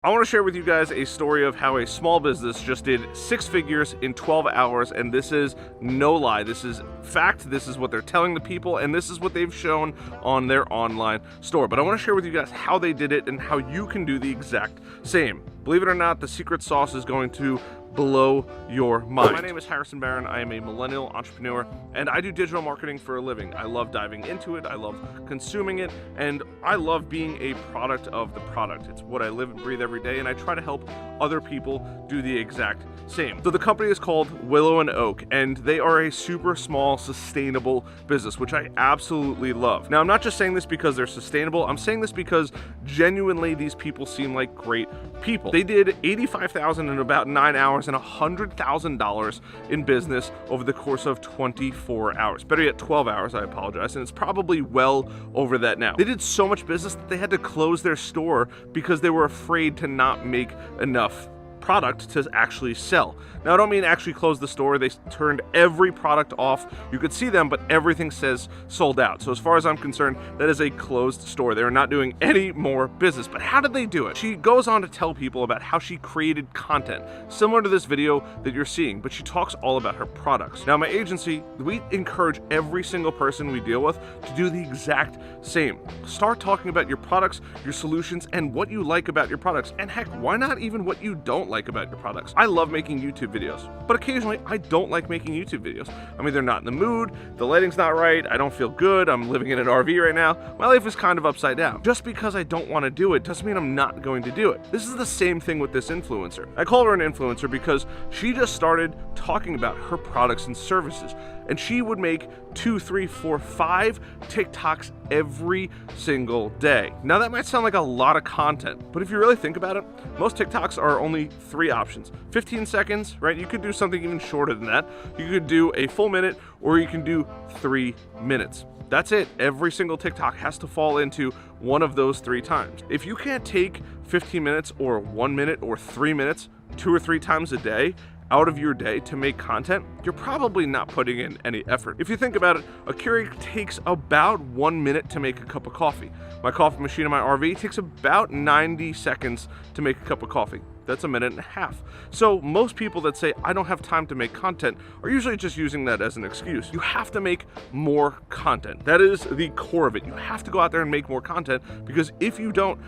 I want to share with you guys a story of how a small business just did 6 figures in 12 hours, and this is no lie. This is fact, this is what they're telling the people, and this is what they've shown on their online store. But I want to share with you guys how they did it and how you can do the exact same. Believe it or not, the secret sauce is going to blow your mind. My name is Harrison Barron. I am a millennial entrepreneur, and I do digital marketing for a living. I love diving into it, I love consuming it, and I love being a product of the product. It's what I live and breathe every day, and I try to help other people do the exact same. So the company is called Willow and Oak, and they are a super small, sustainable business, which I absolutely love. Now, I'm not just saying this because they're sustainable, I'm saying this because genuinely these people seem like great people. They did $85,000 in about 9 hours and $100,000 in business over the course of 24 hours. Better yet, 12 hours, I apologize, and it's probably well over that now. They did so much business that they had to close their store because they were afraid to not make enough product to actually sell. Now, I don't mean actually close the store. They turned every product off. You could see them, but everything says sold out. So as far as I'm concerned, that is a closed store. They are not doing any more business. But how did they do it? She goes on to tell people about how she created content similar to this video that you're seeing, but she talks all about her products. Now, my agency, we encourage every single person we deal with to do the exact same. Start talking about your products, your solutions, and what you like about your products. And heck, why not even what you don't like about your products? I love making YouTube videos, but occasionally I don't like making YouTube videos. I'm either not in the mood, the lighting's not right, I don't feel good, I'm living in an RV right now, my life is kind of upside down. Just because I don't want to do it doesn't mean I'm not going to do it. This is the same thing with this influencer. I call her an influencer because she just started talking about her products and services, and she would make 2, 3, 4, 5 TikToks every single day. Now, that might sound like a lot of content, but if you really think about it, most TikToks are only 3 options. 15 seconds, right? You could do something even shorter than that. You could do a full minute, or you can do 3 minutes. That's it. Every single TikTok has to fall into one of those 3 times. If you can't take 15 minutes or 1 minute or 3 minutes 2 or 3 times a day out of your day to make content, you're probably not putting in any effort. If you think about it, a Keurig takes about 1 minute to make a cup of coffee. My coffee machine in my RV takes about 90 seconds to make a cup of coffee. That's 1.5 minutes. So most people that say, I don't have time to make content, are usually just using that as an excuse. You have to make more content. That is the core of it. You have to go out there and make more content, because if you don't,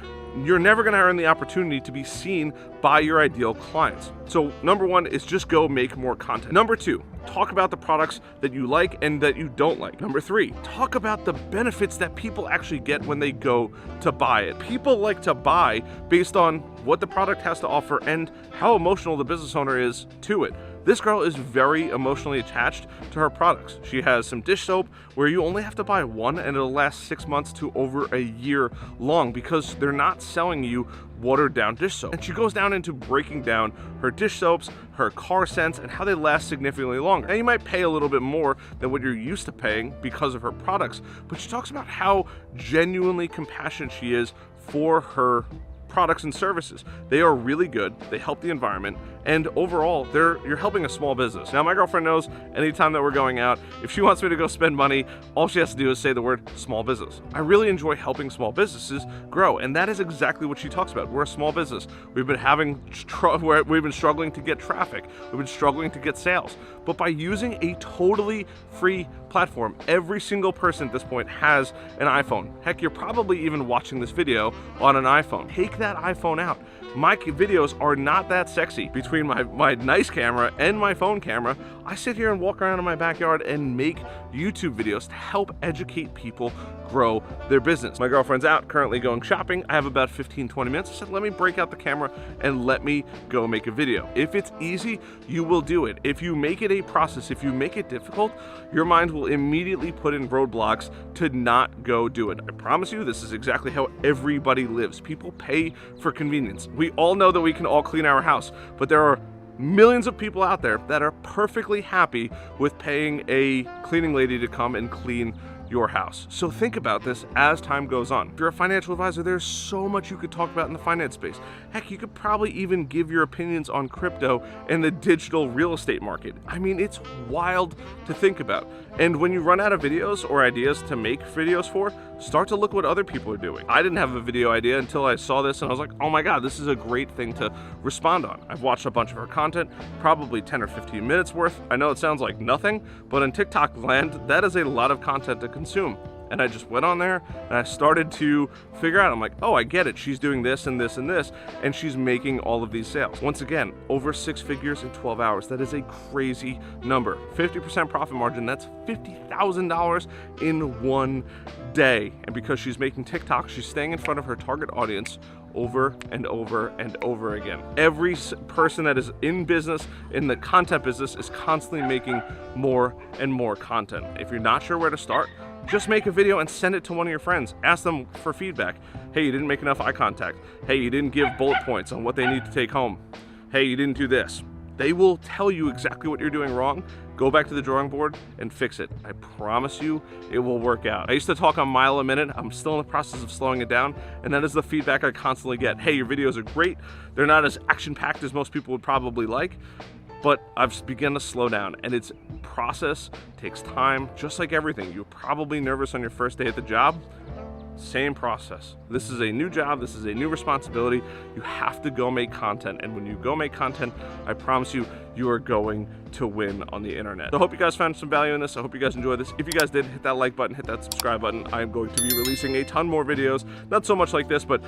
you're never going to earn the opportunity to be seen by your ideal clients. So number 1 is just go make more content. Number 2, talk about the products that you like and that you don't like. Number 3, talk about the benefits that people actually get when they go to buy it. People like to buy based on what the product has to offer and how emotional the business owner is to it. This girl is very emotionally attached to her products. She has some dish soap where you only have to buy 1 and it'll last 6 months to over a year long, because they're not selling you watered down dish soap. And she goes down into breaking down her dish soaps, her car scents, and how they last significantly longer. Now, you might pay a little bit more than what you're used to paying because of her products, but she talks about how genuinely compassionate she is for her products and services. They are really good, they help the environment, and overall, you're helping a small business. Now, my girlfriend knows anytime that we're going out, if she wants me to go spend money, all she has to do is say the word small business. I really enjoy helping small businesses grow, and that is exactly what she talks about. We're a small business. We've been struggling to get traffic. We've been struggling to get sales. But by using a totally free platform, every single person at this point has an iPhone. Heck, you're probably even watching this video on an iPhone. Take that iPhone out. My videos are not that sexy. Between my nice camera and my phone camera, I sit here and walk around in my backyard and make YouTube videos to help educate people grow their business. My girlfriend's out currently going shopping. I have about 15-20 minutes. I said, let me break out the camera and let me go make a video. If it's easy, you will do it. If you make it a process, if you make it difficult, your mind will immediately put in roadblocks to not go do it. I promise you, this is exactly how everybody lives. People pay for convenience. We all know that we can all clean our house, but there are millions of people out there that are perfectly happy with paying a cleaning lady to come and clean your house. So think about this as time goes on. If you're a financial advisor, there's so much you could talk about in the finance space. Heck, you could probably even give your opinions on crypto and the digital real estate market. I mean, it's wild to think about. And when you run out of videos or ideas to make videos for, start to look what other people are doing. I didn't have a video idea until I saw this and I was like, oh my God, this is a great thing to respond on. I've watched a bunch of her content, probably 10 or 15 minutes worth. I know it sounds like nothing, but in TikTok land, that is a lot of content to consume. And I just went on there and I started to figure out, I'm like, oh, I get it. She's doing this and this and this, and she's making all of these sales. Once again, over 6 figures in 12 hours. That is a crazy number. 50% profit margin, that's $50,000 in one day. And because she's making TikTok, she's staying in front of her target audience over and over and over again. Every person that is in business, in the content business, is constantly making more and more content. If you're not sure where to start, just make a video and send it to one of your friends. Ask them for feedback. Hey, you didn't make enough eye contact. Hey, you didn't give bullet points on what they need to take home. Hey, you didn't do this. They will tell you exactly what you're doing wrong. Go back to the drawing board and fix it. I promise you, it will work out. I used to talk a mile a minute. I'm still in the process of slowing it down, and that is the feedback I constantly get. Hey, your videos are great. They're not as action-packed as most people would probably like, but I've begun to slow down, and it's process, takes time, just like everything. You're probably nervous on your first day at the job. Same process. This is a new job, this is a new responsibility. You have to go make content, and when you go make content, I promise you, you are going to win on the internet. So I hope you guys found some value in this. I hope you guys enjoyed this. If you guys did, hit that like button, hit that subscribe button. I am going to be releasing a ton more videos, not so much like this, but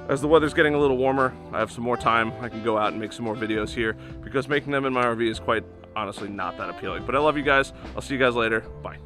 as the weather's getting a little warmer, I have some more time. I can go out and make some more videos here because making them in my RV is quite honestly not that appealing. But I love you guys. I'll see you guys later. Bye.